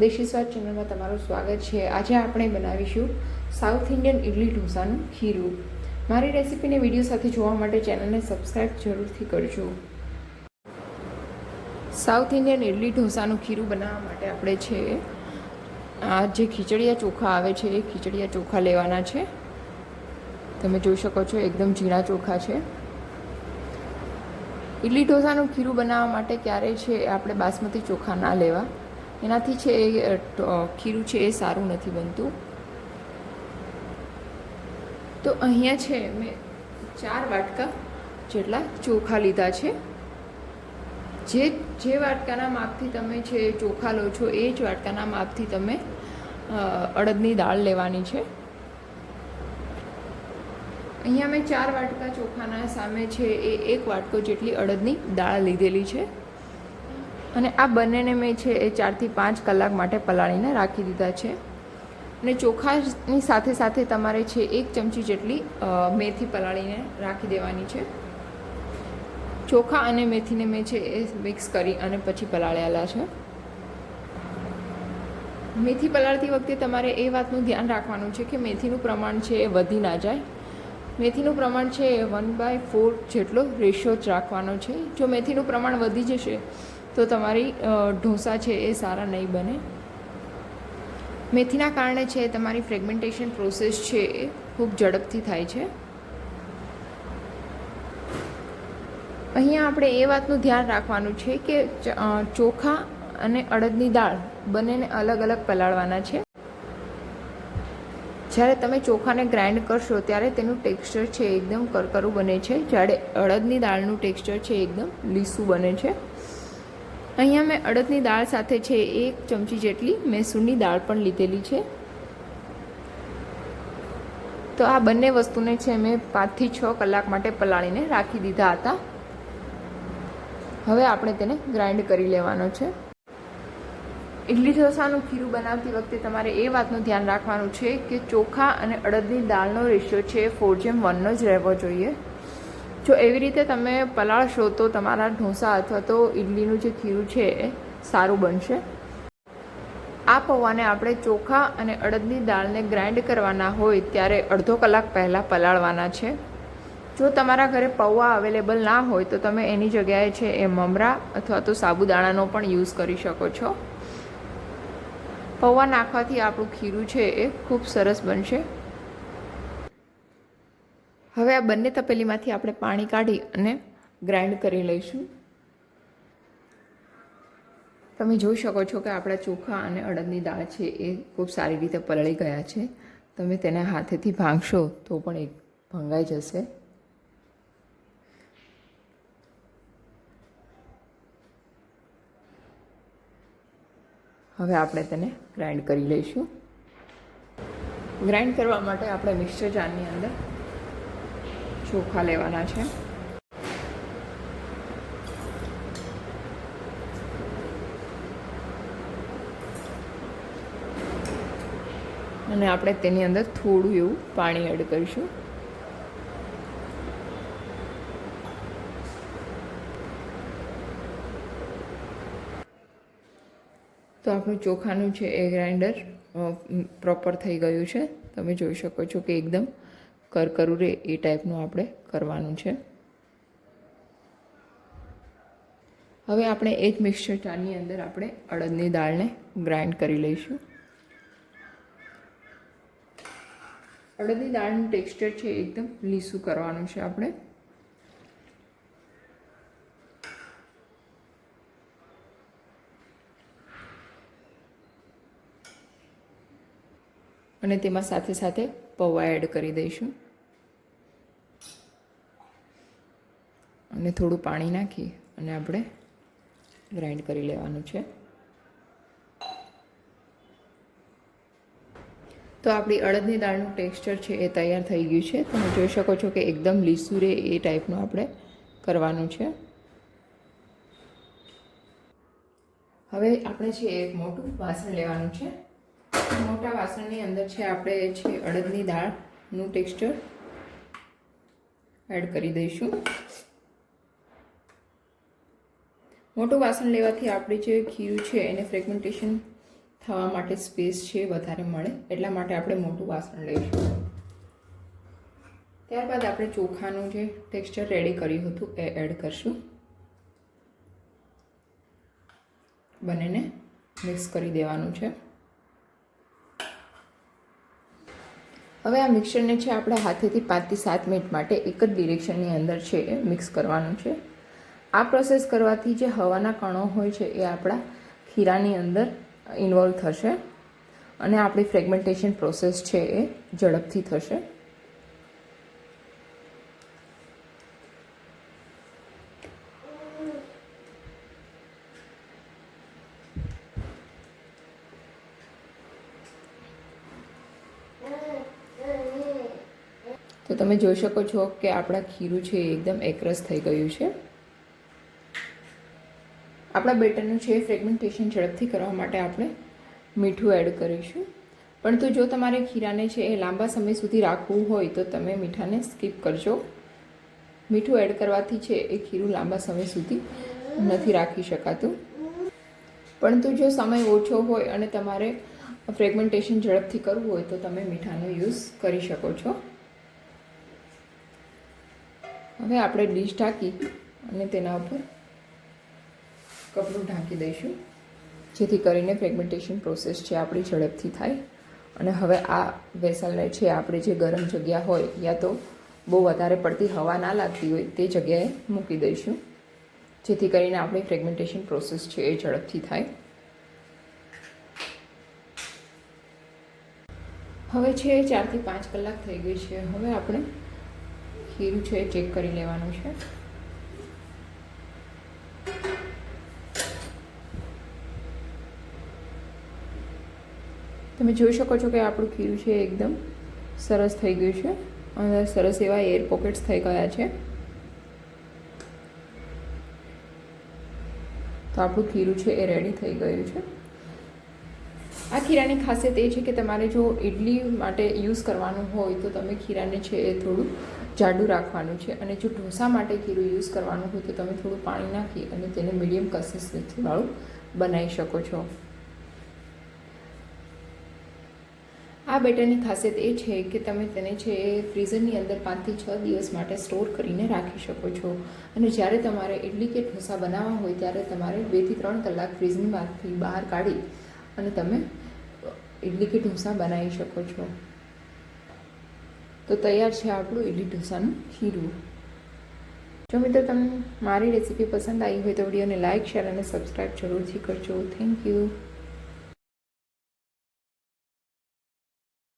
દેશી સ્વાદ ચેનલમાં તમારું સ્વાગત છે। આજે આપણે બનાવીશું સાઉથ ઇન્ડિયન ઇડલી ઢોસાનું ખીરું। મારી રેસીપીને વિડીયો સાથે જોવા માટે ચેનલને સબસ્ક્રાઈબ જરૂરથી કરજો। સાઉથ ઇન્ડિયન ઇડલી ઢોસાનું ખીરું બનાવવા માટે આપણે છે આ જે ખીચડિયા ચોખા આવે છે એ ખીચડિયા ચોખા લેવાના છે। તમે જોઈ શકો છો એકદમ ઝીણા ચોખા છે। ઇડલી ઢોસાનું ખીરું બનાવવા માટે ક્યારે છે આપણે બાસમતી ચોખા ના લેવા, એનાથી છે ખીરું છે એ સારું નથી બનતું। તો અહીંયા છે મેં 4 વાટકા જેટલા ચોખા લીધા છે। જે વાટકાના માપથી તમે છે ચોખા લો છો એ જ વાટકાના માપથી તમે અડદની દાળ લેવાની છે। અહીંયા મેં 4 વાટકા ચોખાના સામે છે એ 1 વાટકો જેટલી અડદની દાળ લીધેલી છે અને આ બંનેને મેં છે એ 4 થી 5 કલાક માટે પલાળીને રાખી દીધા છે। અને ચોખાની સાથે સાથે તમારે છે 1 ચમચી જેટલી મેથી પલાળીને રાખી દેવાની છે। ચોખા અને મેથીને મેં છે એ મિક્સ કરી અને પછી પલાળેલા છે। મેથી પલાળતી વખતે તમારે એ વાતનું ધ્યાન રાખવાનું છે કે મેથીનું પ્રમાણ છે એ વધી ના જાય। મેથીનું પ્રમાણ છે 1/4 જેટલો રેશિયો જ રાખવાનો છે। જો મેથીનું પ્રમાણ વધી જશે તો તમારી ઢોસા છે એ સારા નહીં બને। મેથીના કારણે છે તમારી ફ્રેગમેન્ટેશન પ્રોસેસ છે એ ખૂબ ઝડપથી થાય છે। અહીંયા આપણે એ વાતનું ધ્યાન રાખવાનું છે કે ચોખા અને અડદની દાળ બંનેને અલગ અલગ પલાળવાના છે। જ્યારે તમે ચોખાને ગ્રાઇન્ડ કરશો ત્યારે તેનું ટેક્સચર છે એકદમ કરકરું બને છે, જ્યારે અડદની દાળનું ટેક્સચર છે એકદમ લીસું બને છે। અહીંયા મેં અડદની દાળ સાથે છે 1 ચમચી જેટલી મૈસૂરની દાળ પણ લીધેલી છે। તો આ બંને વસ્તુને છે મેં 5 થી 6 કલાક માટે પલાળીને રાખી દીધા હતા। હવે આપણે તેને ગ્રાઇન્ડ કરી લેવાનો છે। ઇડલી ઢોસાનું ખીરું બનાવતી વખતે તમારે એ વાતનું ધ્યાન રાખવાનું છે કે ચોખા અને અડદની દાળનો રેશિયો છે 4:1 જ રહેવો જોઈએ। જો એવી રીતે તમે પલાળશો તો તમારા ઢોસા અથવા તો ઇડલીનું જે ખીરું છે એ સારું બનશે। આ પૌવાને આપણે ચોખા અને અડદની દાળને ગ્રાઇન્ડ કરવાના હોય ત્યારે અડધો કલાક પહેલાં પલાળવાના છે। જો તમારા ઘરે પૌવા અવેલેબલ ના હોય તો તમે એની જગ્યાએ છે એ મમરા અથવા તો સાબુદાણાનો પણ યુઝ કરી શકો છો। પૌવા નાખવાથી આપણું ખીરું છે એ ખૂબ સરસ બનશે। હવે આ બંને તપેલીમાંથી આપણે પાણી કાઢી અને ગ્રાઇન્ડ કરી લઈશું। તમે જોઈ શકો છો કે આપણા ચોખા અને અડદની દાળ છે એ ખૂબ સારી રીતે પલળી ગયા છે। તમે તેને હાથેથી ભાંગશો તો પણ એ ભંગાઈ જશે। હવે આપણે તેને ગ્રાઇન્ડ કરી લઈશું। ગ્રાઇન્ડ કરવા માટે આપણે મિક્સર જારની અંદર ચોખા લેવાના છે અને આપણે તેની અંદર થોડું એવું પાણી એડ કરીશું। તો આપણું ચોખાનું છે એ ગ્રાઇન્ડર પ્રોપર થઈ ગયું છે। તમે જોઈ શકો છો કે એકદમ કરકરું રહે એ ટાઈપનું આપણે કરવાનું છે। હવે આપણે એ જ મિક્સર જારની અંદર આપણે અડદની દાળને ગ્રાઇન્ડ કરી લઈશું। અડદની દાળનું ટેક્સચર છે એકદમ લીસું કરવાનું છે આપણે। અને તેમાં સાથે સાથે પૌવા એડ કરી દઈશું અને થોડું પાણી નાખી અને આપણે ગ્રાઇન્ડ કરી લેવાનું છે। તો આપણી અડદની દાળનું ટેક્સચર છે એ તૈયાર થઈ ગયું છે। તમે જોઈ શકો છો કે એકદમ લીસું રહે એ ટાઈપનું આપણે કરવાનું છે। હવે આપણે છે એક મોટું વાસણ લેવાનું છે। મોટા વાસણની અંદર છે આપણે છે અડદની દાળનું ટેક્સચર એડ કરી દઈશું। મોટું વાસણ લેવાથી આપણે જે ખીરું છે એને ફ્રેગમેન્ટેશન થવા માટે સ્પેસ છે વધારે મળે, એટલા માટે આપણે મોટું વાસણ લઈશું. ત્યારબાદ આપણે ચોખાનું જે ટેક્સચર રેડી કર્યું હતું એ એડ કરશું. બંનેને મિક્સ કરી દેવાનું છે. હવે આ મિક્સરને છે આપણે હાથેથી 5 થી 7 મિનિટ માટે એક જ ડિરેક્શનની અંદર છે એ મિક્સ કરવાનું છે. આ પ્રોસેસ કરવાથી જે હવાના કણો હોય છે એ આપણા ખીરાની અંદર ઇન્વોલ્વ થશે અને આપણી ફ્રેગમેન્ટેશન પ્રોસેસ છે એ ઝડપથી થશે. તો તમે જોઈ શકો છો કે આપણા ખીરું છે એ એકદમ એકરસ થઈ ગયું છે. આપણા બેટરનું છે ફ્રેગમેન્ટેશન ઝડપથી કરવા માટે આપણે મીઠું એડ કરીશું. પરંતુ જો તમારે ખીરાને છે એ લાંબા સમય સુધી રાખવું હોય તો તમે મીઠાને સ્કીપ કરજો. મીઠું એડ કરવાથી છે એ ખીરું લાંબા સમય સુધી નથી રાખી શકાતું. પરંતુ જો સમય ઓછો હોય અને તમારે ફ્રેગમેન્ટેશન ઝડપથી કરવું હોય તો તમે મીઠાનો યુઝ કરી શકો છો. હવે આપણે ડીશ ઢાંકી અને તેના ઉપર કપડું ઢાંકી દઈશું, જેથી કરીને ફ્રેગમેન્ટેશન પ્રોસેસ છે આપણી ઝડપથી થાય. અને હવે આ વેસલને છે આપણે જે ગરમ જગ્યા હોય યા તો બહુ વધારે પડતી હવા ના લાગતી હોય તે જગ્યાએ મૂકી દઈશું, જેથી કરીને આપણી ફ્રેગમેન્ટેશન પ્રોસેસ છે એ ઝડપથી થાય. હવે છે 4 થી 5 કલાક થઈ ગઈ છે. હવે આપણે ખીરું છે ચેક કરી લેવાનું છે. તમે જોઈ શકો છો કે આપણું ખીરું છે એકદમ સરસ થઈ ગયું છે. અંદર સરસ એવા એર પોકેટ્સ થઈ ગયા છે. તો આપણું ખીરું છે એ રેડી થઈ ગયું છે. આ ખીરાની ખાસિયત એ છે કે તમારે જો ઇડલી માટે યુઝ કરવાનું હોય તો તમે ખીરાને છે એ થોડું જાડું રાખવાનું છે, અને જો ઢોસા માટે ખીરું યુઝ કરવાનું હોય તો તમે થોડું પાણી નાખી અને તેને મીડિયમ કન્સિસ્ટન્સીવાળું બનાવી શકો છો. આ બેટરની ખાસિયત એ છે કે તમે તેને છે એ ફ્રીઝરની અંદર 5 થી 6 દિવસ માટે સ્ટોર કરીને રાખી શકો છો. અને જ્યારે તમારે ઇડલી કે ઢોસા બનાવવા હોય ત્યારે તમારે 2 થી 3 કલાક ફ્રીઝમાંથી બહાર કાઢી અને તમે ઇડલી કે ઢોસા બનાવી શકો છો. તો તૈયાર છે આપણું ઇડલી ઢોસાનું ખીરું. જો મિત્રો તમને મારી રેસીપી પસંદ આવી હોય તો વિડીયોને લાઇક, શેર અને સબસ્ક્રાઈબ જરૂરથી કરજો. Thank you.